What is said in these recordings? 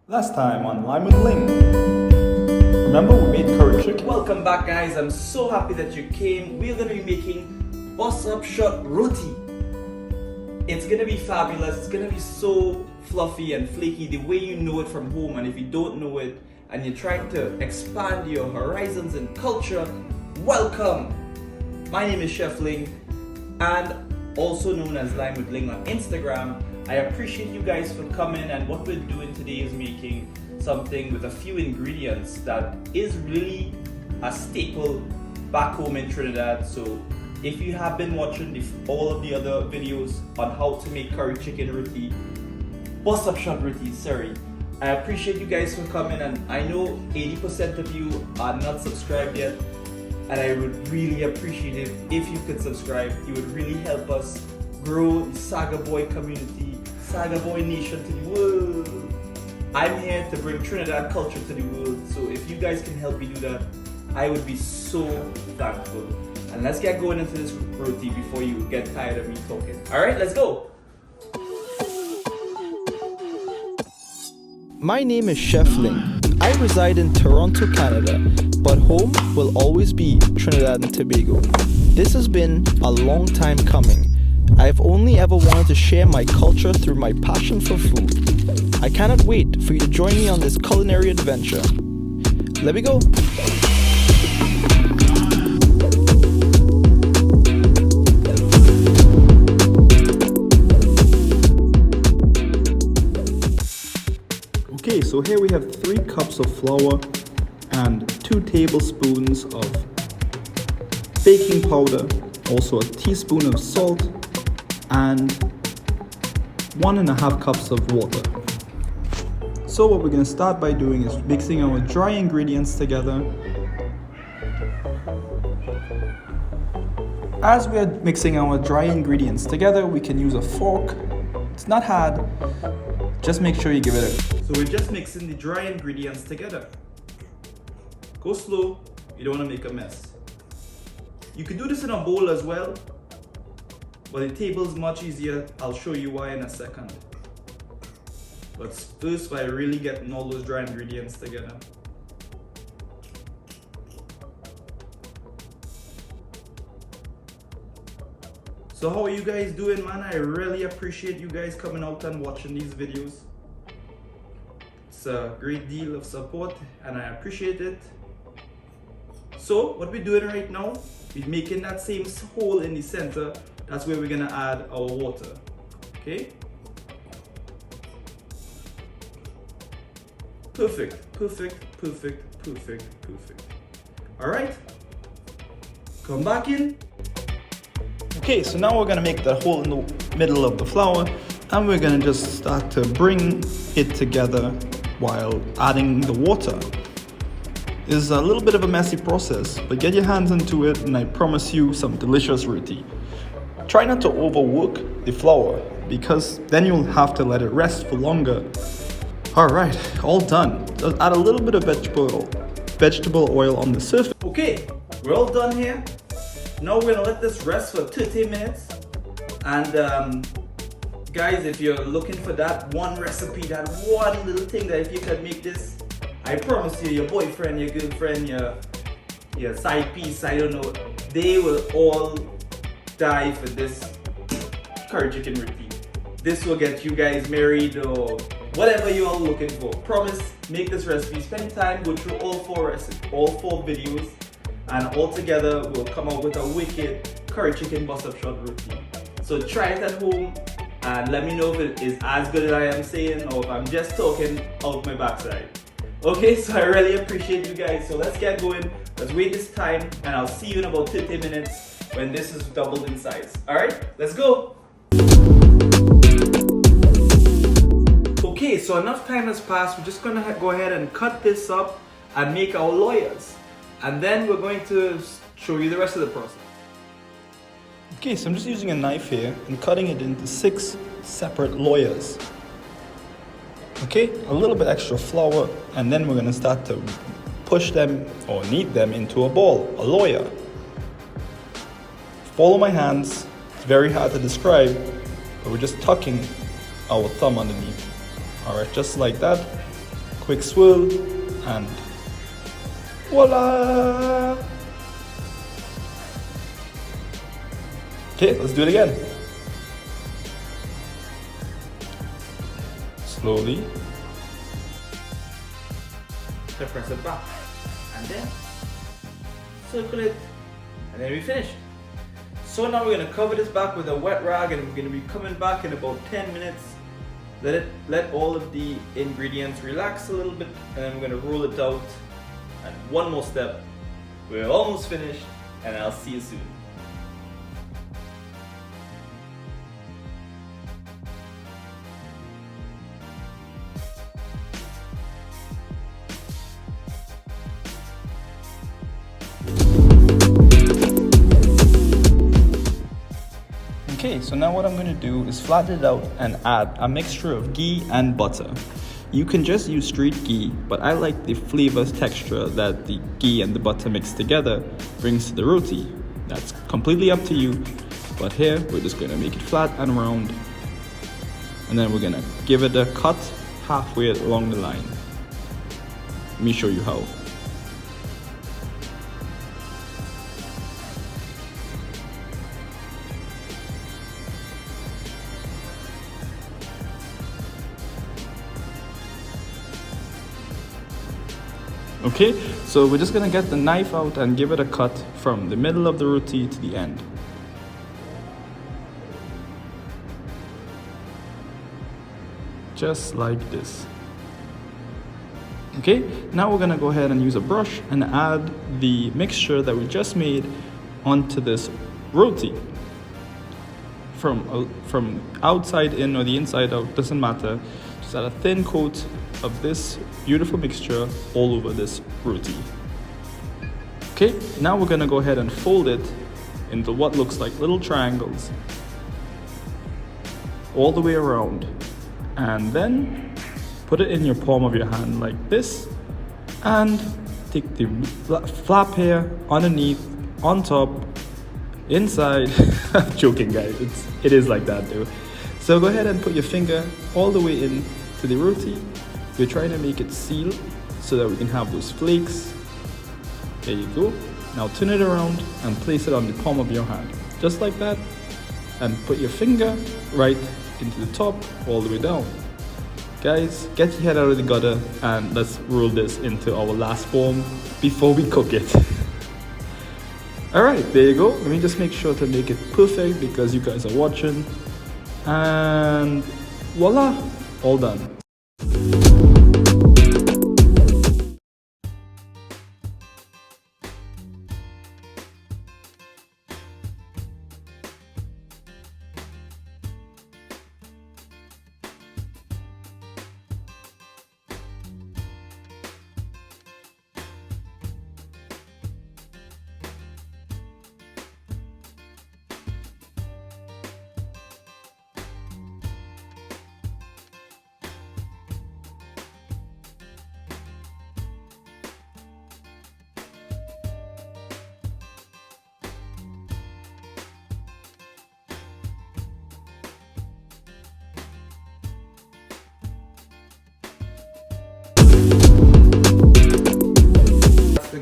Last time on Lime with Ling. Remember we made curry chicken? Welcome back, guys. I'm so happy that you came. We're gonna be making bus up shot roti. It's gonna be fabulous. It's gonna be so fluffy and flaky the way you know it from home. And if you don't know it and you're trying to expand your horizons and culture, welcome. My name is Chef Ling, and also known as Lime with Ling on Instagram. I appreciate you guys for coming, and what we're doing today is making something with a few ingredients that is really a staple back home in Trinidad. So if you have been watching all of the other videos on how to make curry chicken roti, bus up shot roti, sorry, I appreciate you guys for coming, and I know 80% of you are not subscribed yet, and I would really appreciate it if you could subscribe. It would really help us grow the Saga Boy community, Saga Boy Nation to the world. I'm here to bring Trinidad culture to the world, so if you guys can help me do that, I would be so thankful. And let's get going into this roti before you get tired of me talking. Alright, let's go! My name is Chef Ling. I reside in Toronto, Canada, but home will always be Trinidad and Tobago. This has been a long time coming. I've only ever wanted to share my culture through my passion for food. I cannot wait for you to join me on this culinary adventure. Let me go. Okay, so here we have 3 cups of flour and 2 tablespoons of baking powder, also a teaspoon of salt, and 1.5 cups of water. So what we're going to start by doing is mixing our dry ingredients together. As we are mixing our dry ingredients together, we can use a fork. It's not hard, just make sure you give it a... So we're just mixing the dry ingredients together. Go slow, you don't want to make a mess. You can do this in a bowl as well, but the table is much easier. I'll show you why in a second. But first, by really getting all those dry ingredients together. So how are you guys doing, man? I really appreciate you guys coming out and watching these videos. It's a great deal of support and I appreciate it. So what we're doing right now, we're making that same hole in the center. That's where we're gonna add our water, okay? Perfect, perfect, perfect, perfect, perfect. All right, come back in. Okay, so now we're gonna make that hole in the middle of the flour, and we're gonna just start to bring it together while adding the water. It's a little bit of a messy process, but get your hands into it and I promise you some delicious roti. Try not to overwork the flour because then you'll have to let it rest for longer. Alright, all done. Just add a little bit of vegetable oil on the surface. Okay, we're all done here. Now we're gonna let this rest for 30 minutes. And guys, if you're looking for that one recipe, that one little thing that if you can make this, I promise you, your boyfriend, your girlfriend, your side piece, I don't know, they will all die for this curry chicken roti. This will get you guys married or whatever you are looking for. Promise, make this recipe. Spend time, go through all four videos, and all together we'll come out with a wicked curry chicken bus up shot roti. So try it at home and let me know if it is as good as I am saying or if I'm just talking out my backside. Okay, so I really appreciate you guys. So let's get going. Let's wait this time and I'll see you in about 30 minutes when this is doubled in size. Alright, let's go! Okay, so enough time has passed. We're just gonna go ahead and cut this up and make our lawyers. And then we're going to show you the rest of the process. Okay, so I'm just using a knife here and cutting it into 6 separate lawyers. Okay, a little bit extra flour, and then we're gonna start to push them or knead them into a ball, a lawyer. Follow my hands. It's very hard to describe, but we're just tucking our thumb underneath. Alright, just like that. quick swirl, and voila! Okay, let's do it again. Slowly. So press it back, and then circle it, and then we finish. So now we're gonna cover this back with a wet rag, and we're gonna be coming back in about 10 minutes. Let all of the ingredients relax a little bit, and then we're gonna roll it out. And one more step. We're almost finished, and I'll see you soon. Okay, so now what I'm going to do is flatten it out and add a mixture of ghee and butter. You can just use street ghee, but I like the flavors texture that the ghee and the butter mixed together brings to the roti. That's completely up to you, but here we're just going to make it flat and round, and then we're going to give it a cut halfway along the line. Let me show you how. Okay, so we're just gonna get the knife out and give it a cut from the middle of the roti to the end. Just like this. Okay, now we're gonna go ahead and use a brush and add the mixture that we just made onto this roti. From outside in or the inside out, doesn't matter. Just add a thin coat of this beautiful mixture all over this roti. Okay, now we're gonna go ahead and fold it into what looks like little triangles all the way around, and then put it in your palm of your hand like this, and take the flap here underneath, on top, inside. I'm joking, guys, it is like that though. So go ahead and put your finger all the way in to the roti. We're trying to make it seal so that we can have those flakes. There you go. Now turn it around and place it on the palm of your hand, just like that, and put your finger right into the top all the way down. Guys, get your head out of the gutter and let's roll this into our last form before we cook it. Alright, there you go. Let me just make sure to make it perfect because you guys are watching. And voila, all done.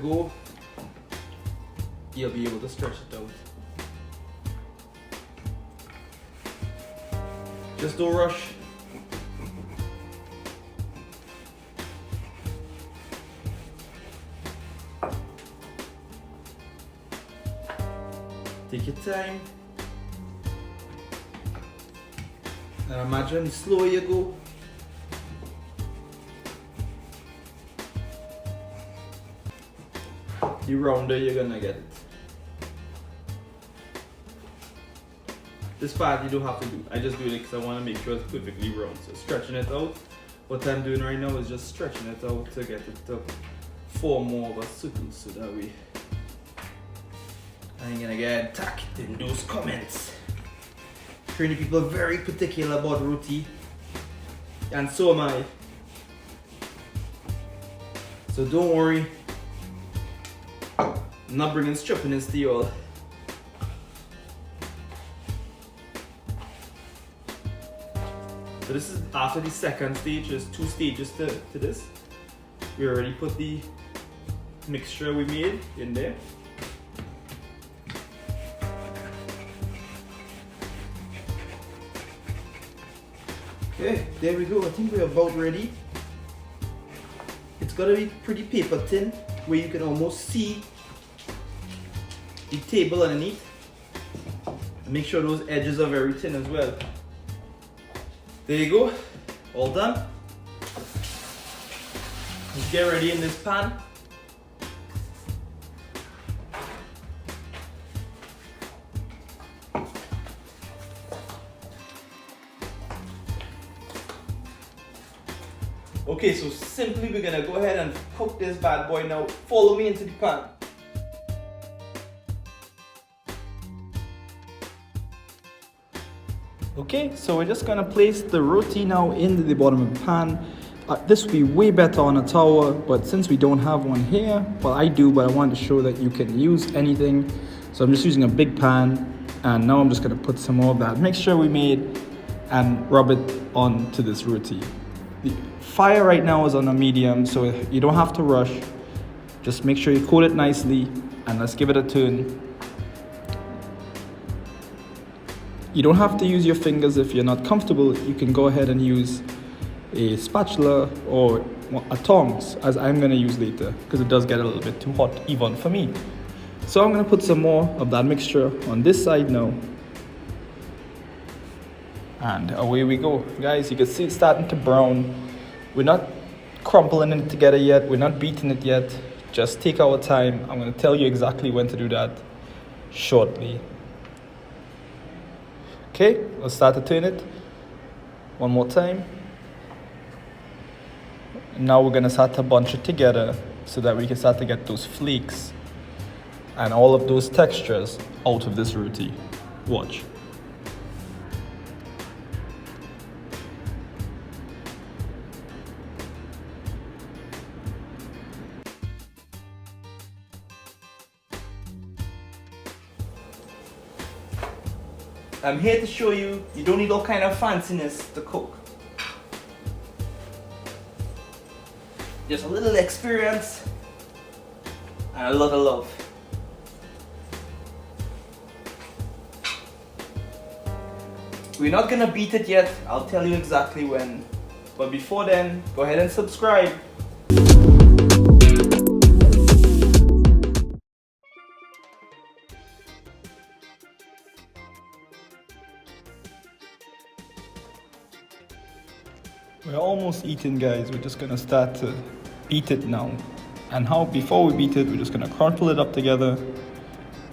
Go, you'll be able to stretch it out. Just don't rush. Take your time. And imagine the slower you go, the rounder you're gonna get it. This part you don't have to do. I just do it because I want to make sure it's perfectly round. So stretching it out. What I'm doing right now is just stretching it out to get it to form more of a circle, so that way I ain't gonna get attacked in those comments. Training people are very particular about roti, and so am I. So don't worry. I'm not bringing stupidness to you all. So this is after the second stage. There's two stages to this. We already put the mixture we made in there. Okay, there we go. I think we're about ready. It's gotta be pretty paper thin where you can almost see the table underneath. And make sure those edges are very thin as well. There you go, all done. Let's get ready in this pan. Okay, so simply we're gonna go ahead and cook this bad boy now. Follow me into the pan. Okay, so we're just gonna place the roti now into the bottom of the pan. This would be way better on a tower, but since we don't have one here, well I do, but I wanted to show that you can use anything. So I'm just using a big pan, and now I'm just gonna put some more of that mixture we made and rub it onto this roti. The fire right now is on a medium, so you don't have to rush. Just make sure you coat it nicely, and let's give it a turn. You don't have to use your fingers if you're not comfortable. You can go ahead and use a spatula or a tongs, as I'm going to use later, because it does get a little bit too hot even for me. So I'm going to put some more of that mixture on this side now. And away we go. Guys, you can see it's starting to brown. We're not crumpling it together yet. We're not beating it yet. Just take our time. I'm going to tell you exactly when to do that shortly. Okay, let's start to turn it one more time. And now we're going to start to bunch it together so that we can start to get those flakes and all of those textures out of this roti. Watch. I'm here to show you, you don't need all kind of fanciness to cook. Just a little experience and a lot of love. We're not gonna beat it yet, I'll tell you exactly when. But before then, go ahead and subscribe. We're almost eating, guys. We're just gonna start to beat it now. And how, before we beat it, we're just gonna crumple it up together.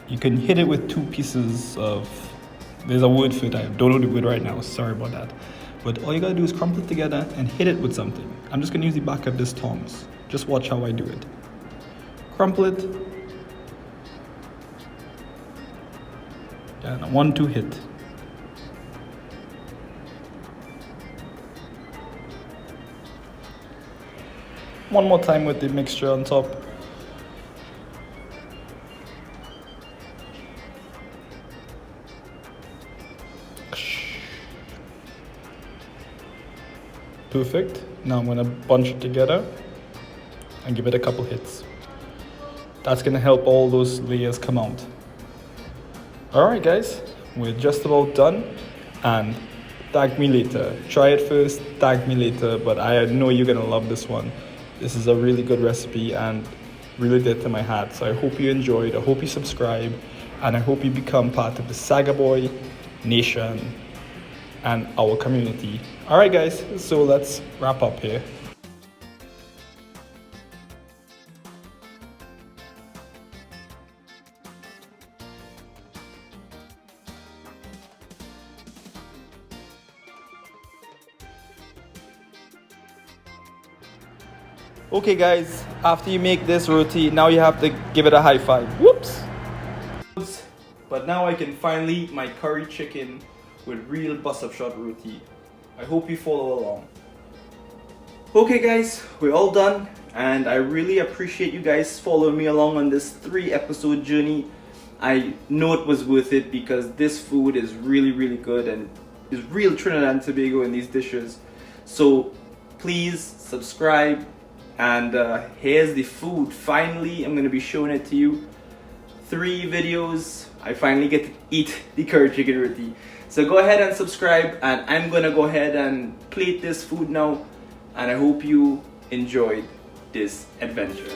You can hit it with two pieces of, there's a word for it, I don't know the word right now, sorry about that. But all you gotta do is crumple it together and hit it with something. I'm just gonna use the back of this tongs. Just watch how I do it. Crumple it. And a 1-2 hit. One more time with the mixture on top. Perfect. Now I'm gonna bunch it together and give it a couple hits. That's gonna help all those layers come out. Alright guys, we're just about done, and thank me later. Try it first, thank me later, but I know you're gonna love this one. This is a really good recipe and really dear to my heart. So I hope you enjoyed, I hope you subscribe, and I hope you become part of the Saga Boy Nation and our community. Alright guys, so let's wrap up here. Okay guys, after you make this roti, now you have to give it a high five. Whoops! But now I can finally eat my curry chicken with real bus-up shot roti. I hope you follow along. Okay guys, we're all done, and I really appreciate you guys following me along on this 3-episode journey. I know it was worth it because this food is really good and is real Trinidad and Tobago in these dishes. So please subscribe, And here's the food. Finally, I'm gonna be showing it to you. 3 videos. I finally get to eat the curry chicken roti. So go ahead and subscribe, and I'm gonna go ahead and plate this food now. And I hope you enjoyed this adventure.